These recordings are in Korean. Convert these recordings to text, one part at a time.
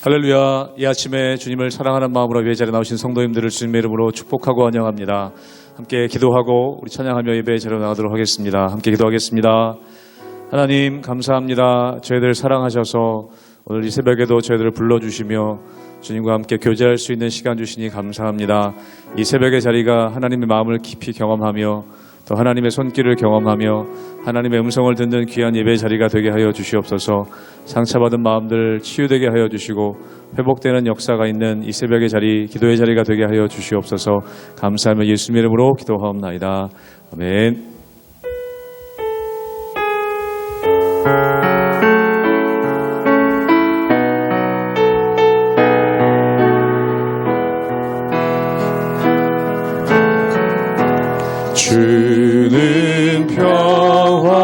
할렐루야. 이 아침에 주님을 사랑하는 마음으로 예배 자리에 나오신 성도님들을 주님의 이름으로 축복하고 환영합니다. 함께 기도하고 우리 찬양하며 예배 자리로 나가도록 하겠습니다. 함께 기도하겠습니다. 하나님 감사합니다. 저희들 사랑하셔서 오늘 이 새벽에도 저희들을 불러주시며 주님과 함께 교제할 수 있는 시간 주시니 감사합니다. 이 새벽의 자리가 하나님의 마음을 깊이 경험하며 또 하나님의 손길을 경험하며 하나님의 음성을 듣는 귀한 예배 자리가 되게 하여 주시옵소서. 상처받은 마음들 치유되게 하여 주시고 회복되는 역사가 있는 이 새벽의 자리, 기도의 자리가 되게 하여 주시옵소서. 감사하며 예수님의 이름으로 기도하옵나이다. 아멘. 주는 평화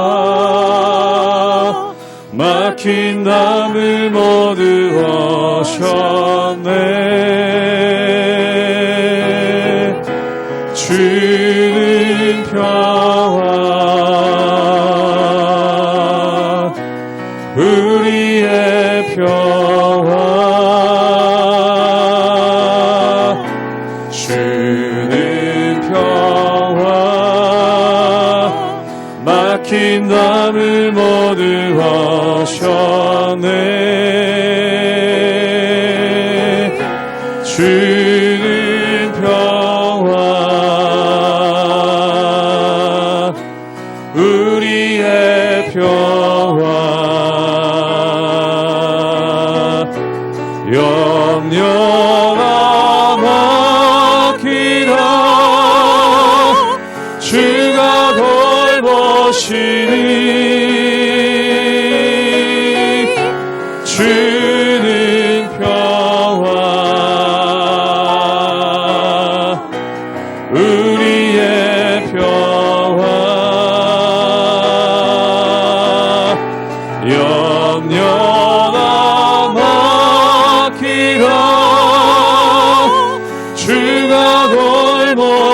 막힌 담을 모두 하셨네. 주는 평화 우리의 평화 주는 평화 막힌 담을 모두 하셨네. 주는 평화 우리의 평화 염려가 막히라 주가 돌보시니 주는 평화 우리의 평화 염려가 막히라 주가 돌보시니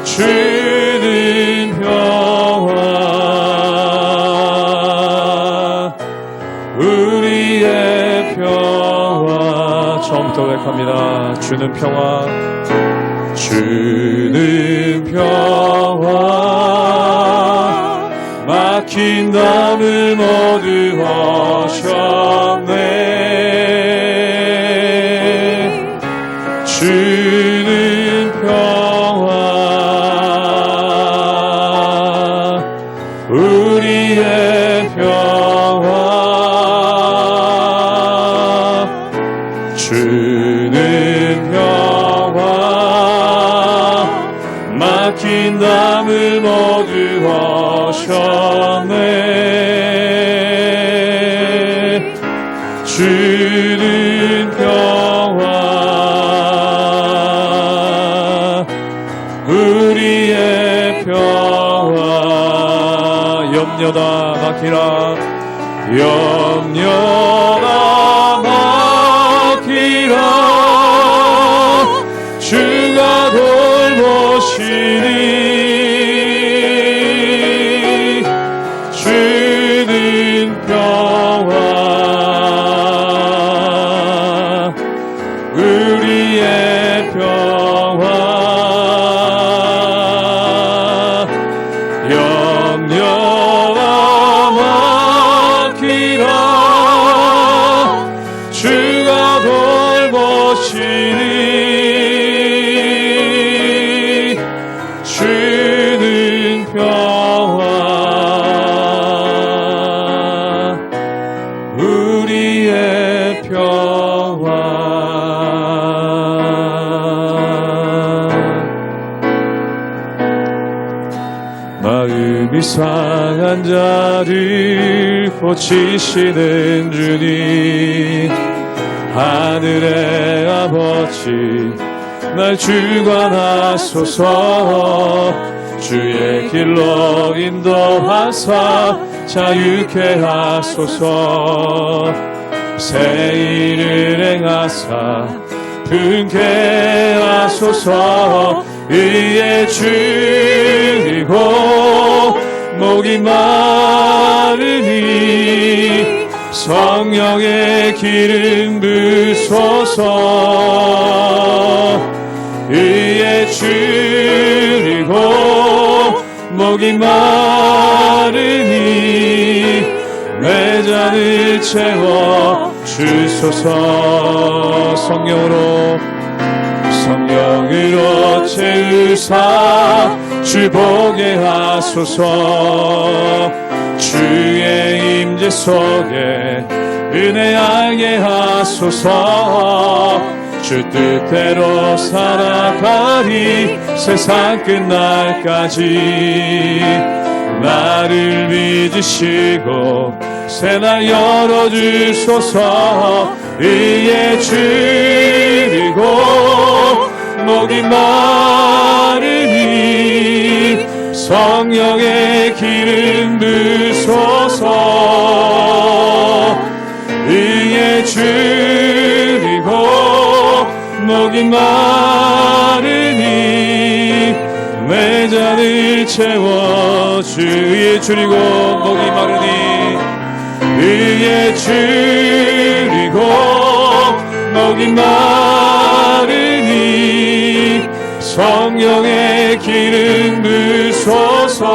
주는 평화 우리의 평화. 처음부터 고백합니다. 주는 평화 주는 평화 막힌 담을 모두 하셨네. 주는 평화 우리의 평화 주는 평화 막힌 담을 모두 하셨네. 주는 평화 우리의 평화 염려다 막히라 염려다 막히라 주가 돌보시니 주는 평화 우리의 평화 염려가 막히라 주가 돌보시니 주는 평화 우리의 평화. 마음이 상한 자를 고치시는 주님 하늘의 아버지 날 주관하소서. 주의 길로 인도하사 자유케 하소서. 새 일을 행하사 분케 하소서. 의에 주리고 목이 마르니 성령의 기름 부소서. 의에 줄이고 목이 마르니 내 잔을 채워 주소서. 성령으로 채우사 주 보게 하소서. 주의 임재 속에 은혜 알게 하소서. 주 뜻대로 살아가리 세상 끝날까지. 나를 믿으시고 새날 열어주소서. 의에 줄이고 목이 마르니 성령의 기름 부소서. 의에 줄이고 목이 마르니 내 잔을 채워. 주의 줄이고 목이 마르니 의에 줄이고 목이 마르니 성령의 기름 부소서.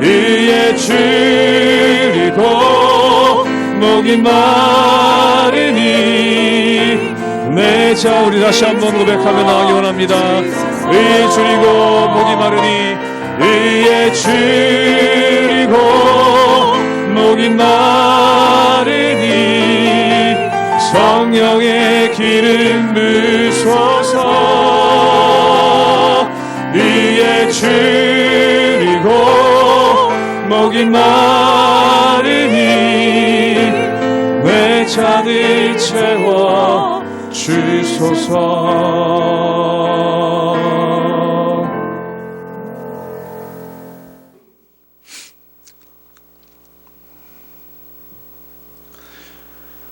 의에 줄이고 목이 마르니 내 자 우리 다시 한번 고백하며 나가기 원합니다. 의에 줄이고 목이 마르니 의에 줄이고 목이 마르니 성령의 기름 부소서. 의에 줄이고 목이 마르니 내 잔을 채워 주소서.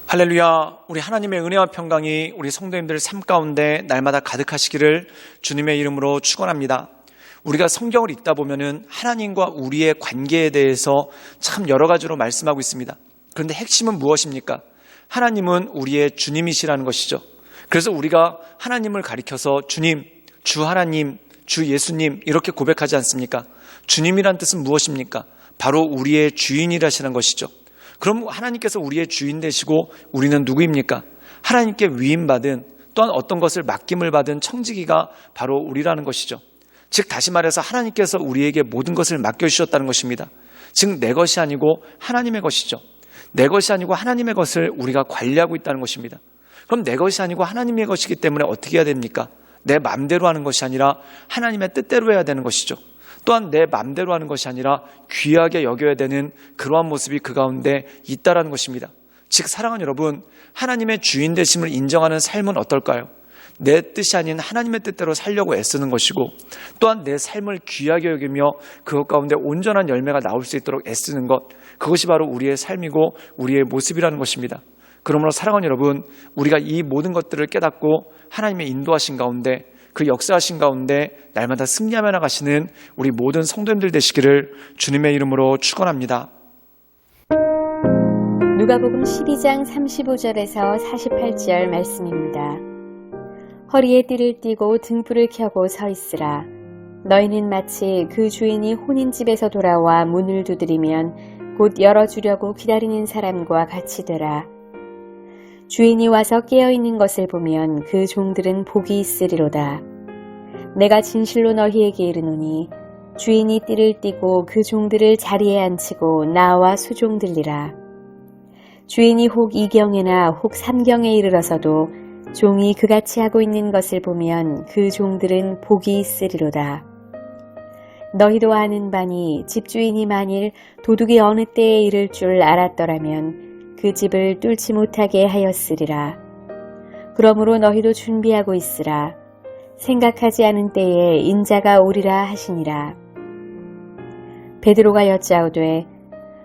할렐루야. 우리 하나님의 은혜와 평강이 우리 성도님들 삶 가운데 날마다 가득하시기를 주님의 이름으로 축원합니다. 우리가 성경을 읽다 보면은 하나님과 우리의 관계에 대해서 참 여러 가지로 말씀하고 있습니다. 그런데 핵심은 무엇입니까? 하나님은 우리의 주님이시라는 것이죠. 그래서 우리가 하나님을 가리켜서 주님, 주 하나님, 주 예수님 이렇게 고백하지 않습니까? 주님이란 뜻은 무엇입니까? 바로 우리의 주인이라시는 것이죠. 그럼 하나님께서 우리의 주인 되시고 우리는 누구입니까? 하나님께 위임받은 또한 어떤 것을 맡김을 받은 청지기가 바로 우리라는 것이죠. 즉 다시 말해서 하나님께서 우리에게 모든 것을 맡겨주셨다는 것입니다. 즉 내 것이 아니고 하나님의 것이죠. 내 것이 아니고 하나님의 것을 우리가 관리하고 있다는 것입니다. 그럼 내 것이 아니고 하나님의 것이기 때문에 어떻게 해야 됩니까? 내 마음대로 하는 것이 아니라 하나님의 뜻대로 해야 되는 것이죠. 또한 내 마음대로 하는 것이 아니라 귀하게 여겨야 되는 그러한 모습이 그 가운데 있다라는 것입니다. 즉 사랑하는 여러분, 하나님의 주인 되심을 인정하는 삶은 어떨까요? 내 뜻이 아닌 하나님의 뜻대로 살려고 애쓰는 것이고 또한 내 삶을 귀하게 여기며 그것 가운데 온전한 열매가 나올 수 있도록 애쓰는 것, 그것이 바로 우리의 삶이고 우리의 모습이라는 것입니다. 그러므로 사랑하는 여러분, 우리가 이 모든 것들을 깨닫고 하나님의 인도하신 가운데 그 역사하신 가운데 날마다 승리하며 나가시는 우리 모든 성도님들 되시기를 주님의 이름으로 축원합니다. 누가복음 12장 35절에서 48절 말씀입니다. 허리에 띠를 띠고 등불을 켜고 서 있으라. 너희는 마치 그 주인이 혼인집에서 돌아와 문을 두드리면 곧 열어주려고 기다리는 사람과 같이 되라. 주인이 와서 깨어있는 것을 보면 그 종들은 복이 있으리로다. 내가 진실로 너희에게 이르노니 주인이 띠를 띠고 그 종들을 자리에 앉히고 나와 수종들리라. 주인이 혹 2경에나 혹 3경에 이르러서도 종이 그같이 하고 있는 것을 보면 그 종들은 복이 있으리로다. 너희도 아는 바니 집주인이 만일 도둑이 어느 때에 이를 줄 알았더라면 그 집을 뚫지 못하게 하였으리라. 그러므로 너희도 준비하고 있으라. 생각하지 않은 때에 인자가 오리라 하시니라. 베드로가 여짜오되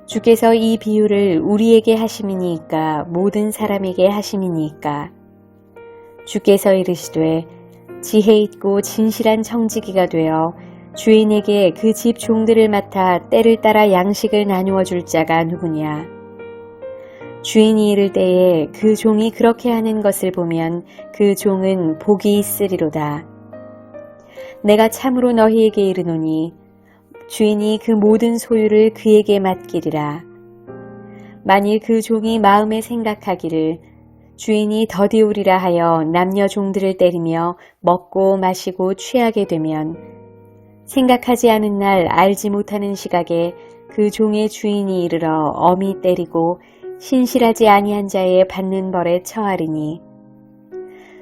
주께서 이 비유를 우리에게 하심이니까 모든 사람에게 하심이니까. 주께서 이르시되 지혜 있고 진실한 청지기가 되어 주인에게 그 집 종들을 맡아 때를 따라 양식을 나누어 줄 자가 누구냐? 주인이 이를 때에 그 종이 그렇게 하는 것을 보면 그 종은 복이 있으리로다. 내가 참으로 너희에게 이르노니 주인이 그 모든 소유를 그에게 맡기리라. 만일 그 종이 마음에 생각하기를 주인이 더디우리라 하여 남녀 종들을 때리며 먹고 마시고 취하게 되면 생각하지 않은 날 알지 못하는 시각에 그 종의 주인이 이르러 엄히 때리고 신실하지 아니한 자의 받는 벌에 처하리니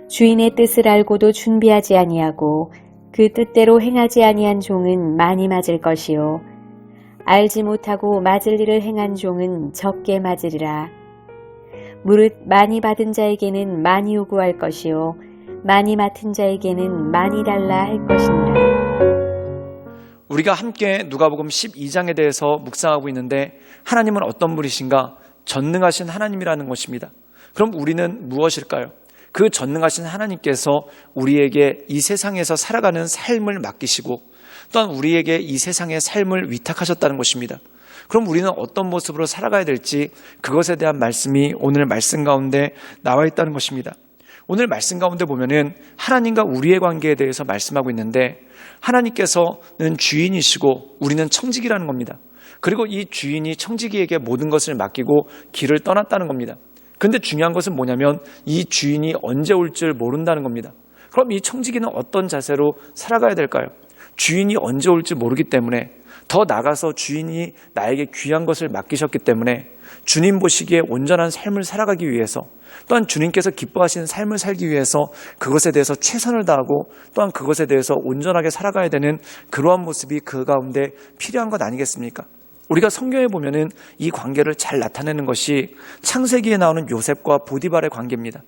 주인의 뜻을 알고도 준비하지 아니하고 그 뜻대로 행하지 아니한 종은 많이 맞을 것이요 알지 못하고 맞을 일을 행한 종은 적게 맞으리라. 무릇 많이 받은 자에게는 많이 요구할 것이요 많이 맡은 자에게는 많이 달라 할 것이니라. 우리가 함께 누가복음 12장에 대해서 묵상하고 있는데 하나님은 어떤 분이신가? 전능하신 하나님이라는 것입니다. 그럼 우리는 무엇일까요? 그 전능하신 하나님께서 우리에게 이 세상에서 살아가는 삶을 맡기시고 또한 우리에게 이 세상의 삶을 위탁하셨다는 것입니다. 그럼 우리는 어떤 모습으로 살아가야 될지 그것에 대한 말씀이 오늘 말씀 가운데 나와 있다는 것입니다. 오늘 말씀 가운데 보면은 하나님과 우리의 관계에 대해서 말씀하고 있는데 하나님께서는 주인이시고 우리는 청지기라는 겁니다. 그리고 이 주인이 청지기에게 모든 것을 맡기고 길을 떠났다는 겁니다. 근데 중요한 것은 뭐냐면 이 주인이 언제 올 줄 모른다는 겁니다. 그럼 이 청지기는 어떤 자세로 살아가야 될까요? 주인이 언제 올지 모르기 때문에 더 나가서 주인이 나에게 귀한 것을 맡기셨기 때문에 주님 보시기에 온전한 삶을 살아가기 위해서 또한 주님께서 기뻐하시는 삶을 살기 위해서 그것에 대해서 최선을 다하고 또한 그것에 대해서 온전하게 살아가야 되는 그러한 모습이 그 가운데 필요한 것 아니겠습니까? 우리가 성경에 보면은 이 관계를 잘 나타내는 것이 창세기에 나오는 요셉과 보디발의 관계입니다.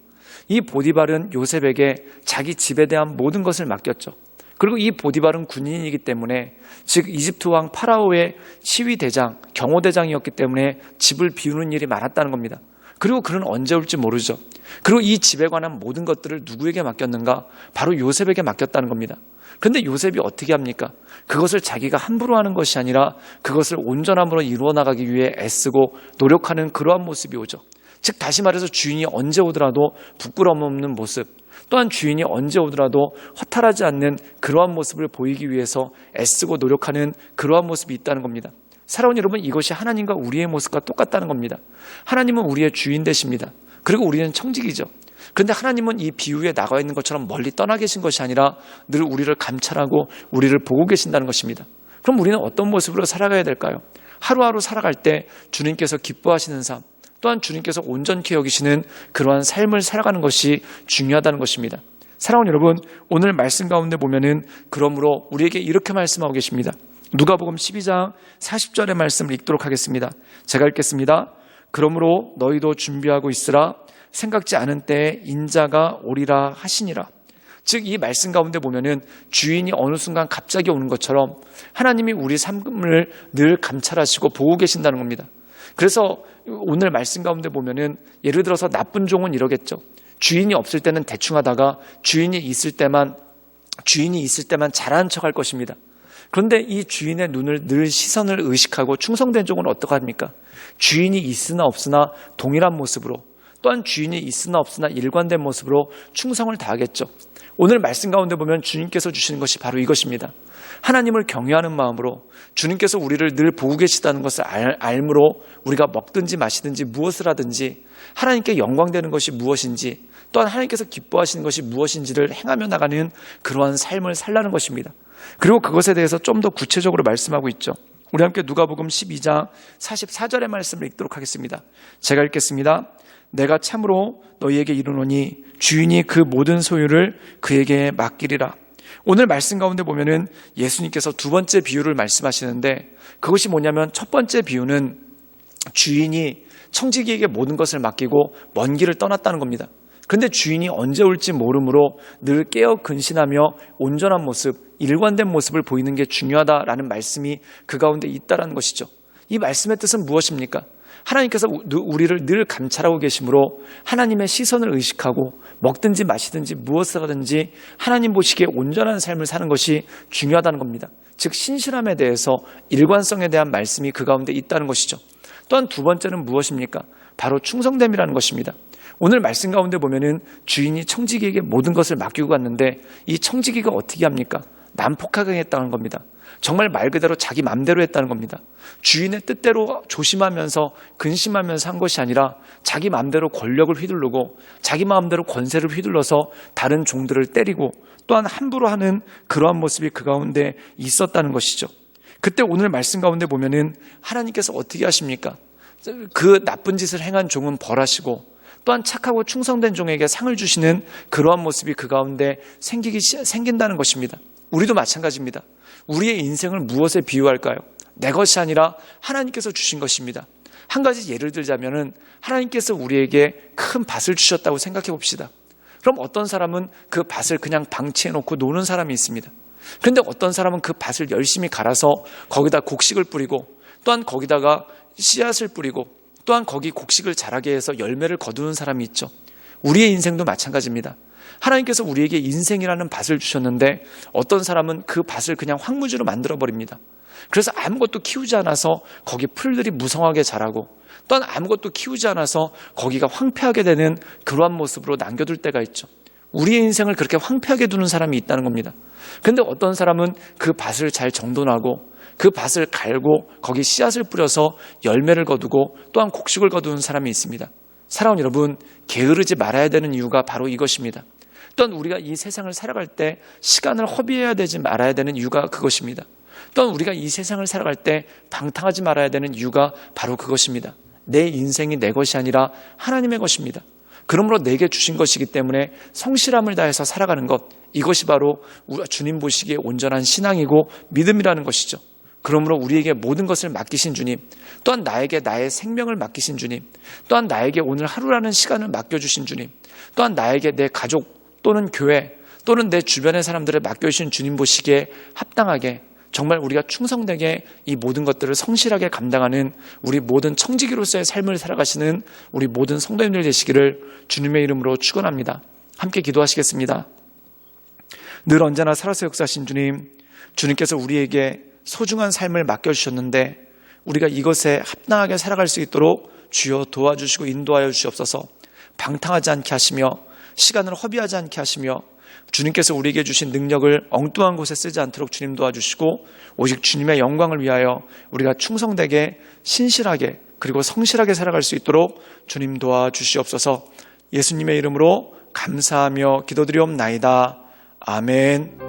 이 보디발은 요셉에게 자기 집에 대한 모든 것을 맡겼죠. 그리고 이 보디발은 군인이기 때문에 즉 이집트 왕 파라오의 시위대장, 경호대장이었기 때문에 집을 비우는 일이 많았다는 겁니다. 그리고 그는 언제 올지 모르죠. 그리고 이 집에 관한 모든 것들을 누구에게 맡겼는가? 바로 요셉에게 맡겼다는 겁니다. 그런데 요셉이 어떻게 합니까? 그것을 자기가 함부로 하는 것이 아니라 그것을 온전함으로 이루어 나가기 위해 애쓰고 노력하는 그러한 모습이 오죠. 즉 다시 말해서 주인이 언제 오더라도 부끄러움 없는 모습, 또한 주인이 언제 오더라도 허탈하지 않는 그러한 모습을 보이기 위해서 애쓰고 노력하는 그러한 모습이 있다는 겁니다. 사랑하는 여러분, 이것이 하나님과 우리의 모습과 똑같다는 겁니다. 하나님은 우리의 주인 되십니다. 그리고 우리는 청지기죠. 그런데 하나님은 이 비유에 나가 있는 것처럼 멀리 떠나 계신 것이 아니라 늘 우리를 감찰하고 우리를 보고 계신다는 것입니다. 그럼 우리는 어떤 모습으로 살아가야 될까요? 하루하루 살아갈 때 주님께서 기뻐하시는 삶, 또한 주님께서 온전케 여기시는 그러한 삶을 살아가는 것이 중요하다는 것입니다. 사랑하는 여러분, 오늘 말씀 가운데 보면은 그러므로 우리에게 이렇게 말씀하고 계십니다. 누가복음 12장 40절의 말씀을 읽도록 하겠습니다. 제가 읽겠습니다. 그러므로 너희도 준비하고 있으라. 생각지 않은 때에 인자가 오리라 하시니라. 즉 이 말씀 가운데 보면은 주인이 어느 순간 갑자기 오는 것처럼 하나님이 우리 삶을 늘 감찰하시고 보고 계신다는 겁니다. 그래서 오늘 말씀 가운데 보면은 예를 들어서 나쁜 종은 이러겠죠. 주인이 없을 때는 대충 하다가 주인이 있을 때만 잘하는 척할 것입니다. 그런데 이 주인의 눈을 늘 시선을 의식하고 충성된 종은 어떡합니까? 주인이 있으나 없으나 동일한 모습으로 또한 주인이 있으나 없으나 일관된 모습으로 충성을 다하겠죠. 오늘 말씀 가운데 보면 주님께서 주시는 것이 바로 이것입니다. 하나님을 경외하는 마음으로 주님께서 우리를 늘 보고 계시다는 것을 알므로 우리가 먹든지 마시든지 무엇을 하든지 하나님께 영광되는 것이 무엇인지 또한 하나님께서 기뻐하시는 것이 무엇인지를 행하며 나가는 그러한 삶을 살라는 것입니다. 그리고 그것에 대해서 좀 더 구체적으로 말씀하고 있죠. 우리 함께 누가복음 12장 44절의 말씀을 읽도록 하겠습니다. 제가 읽겠습니다. 내가 참으로 너희에게 이르노니 주인이 그 모든 소유를 그에게 맡기리라. 오늘 말씀 가운데 보면은 예수님께서 두 번째 비유를 말씀하시는데 그것이 뭐냐면 첫 번째 비유는 주인이 청지기에게 모든 것을 맡기고 먼 길을 떠났다는 겁니다. 그런데 주인이 언제 올지 모르므로 늘 깨어 근신하며 온전한 모습, 일관된 모습을 보이는 게 중요하다라는 말씀이 그 가운데 있다라는 것이죠. 이 말씀의 뜻은 무엇입니까? 하나님께서 우리를 늘 감찰하고 계시므로 하나님의 시선을 의식하고 먹든지 마시든지 무엇을 하든지 하나님 보시기에 온전한 삶을 사는 것이 중요하다는 겁니다. 즉 신실함에 대해서 일관성에 대한 말씀이 그 가운데 있다는 것이죠. 또한 두 번째는 무엇입니까? 바로 충성됨이라는 것입니다. 오늘 말씀 가운데 보면은 주인이 청지기에게 모든 것을 맡기고 갔는데 이 청지기가 어떻게 합니까? 난폭하게 했다는 겁니다. 정말 말 그대로 자기 맘대로 했다는 겁니다. 주인의 뜻대로 조심하면서 근심하면서 한 것이 아니라 자기 맘대로 권력을 휘두르고 자기 마음대로 권세를 휘둘러서 다른 종들을 때리고 또한 함부로 하는 그러한 모습이 그 가운데 있었다는 것이죠. 그때 오늘 말씀 가운데 보면은 하나님께서 어떻게 하십니까? 그 나쁜 짓을 행한 종은 벌하시고 또한 착하고 충성된 종에게 상을 주시는 그러한 모습이 그 가운데 생긴다는 것입니다. 우리도 마찬가지입니다. 우리의 인생을 무엇에 비유할까요? 내 것이 아니라 하나님께서 주신 것입니다. 한 가지 예를 들자면은 하나님께서 우리에게 큰 밭을 주셨다고 생각해 봅시다. 그럼 어떤 사람은 그 밭을 그냥 방치해 놓고 노는 사람이 있습니다. 그런데 어떤 사람은 그 밭을 열심히 갈아서 거기다 곡식을 뿌리고 또한 거기다가 씨앗을 뿌리고 또한 거기 곡식을 자라게 해서 열매를 거두는 사람이 있죠. 우리의 인생도 마찬가지입니다. 하나님께서 우리에게 인생이라는 밭을 주셨는데 어떤 사람은 그 밭을 그냥 황무지로 만들어버립니다. 그래서 아무것도 키우지 않아서 거기 풀들이 무성하게 자라고 또한 아무것도 키우지 않아서 거기가 황폐하게 되는 그러한 모습으로 남겨둘 때가 있죠. 우리의 인생을 그렇게 황폐하게 두는 사람이 있다는 겁니다. 그런데 어떤 사람은 그 밭을 잘 정돈하고 그 밭을 갈고 거기 씨앗을 뿌려서 열매를 거두고 또한 곡식을 거두는 사람이 있습니다. 사랑하는 여러분, 게으르지 말아야 되는 이유가 바로 이것입니다. 또한 우리가 이 세상을 살아갈 때 시간을 허비해야 되지 말아야 되는 이유가 그것입니다. 또한 우리가 이 세상을 살아갈 때 방탕하지 말아야 되는 이유가 바로 그것입니다. 내 인생이 내 것이 아니라 하나님의 것입니다. 그러므로 내게 주신 것이기 때문에 성실함을 다해서 살아가는 것, 이것이 바로 주님 보시기에 온전한 신앙이고 믿음이라는 것이죠. 그러므로 우리에게 모든 것을 맡기신 주님, 또한 나에게 나의 생명을 맡기신 주님, 또한 나에게 오늘 하루라는 시간을 맡겨주신 주님, 또한 나에게 내 가족 또는 교회 또는 내 주변의 사람들을 맡겨주신 주님 보시기에 합당하게 정말 우리가 충성되게 이 모든 것들을 성실하게 감당하는 우리 모든 청지기로서의 삶을 살아가시는 우리 모든 성도님들 되시기를 주님의 이름으로 축원합니다. 함께 기도하시겠습니다. 늘 언제나 살아서 역사하신 주님, 주님께서 우리에게 소중한 삶을 맡겨주셨는데 우리가 이것에 합당하게 살아갈 수 있도록 주여 도와주시고 인도하여 주시옵소서. 방탕하지 않게 하시며 시간을 허비하지 않게 하시며 주님께서 우리에게 주신 능력을 엉뚱한 곳에 쓰지 않도록 주님 도와주시고 오직 주님의 영광을 위하여 우리가 충성되게 신실하게 그리고 성실하게 살아갈 수 있도록 주님 도와주시옵소서. 예수님의 이름으로 감사하며 기도드리옵나이다. 아멘.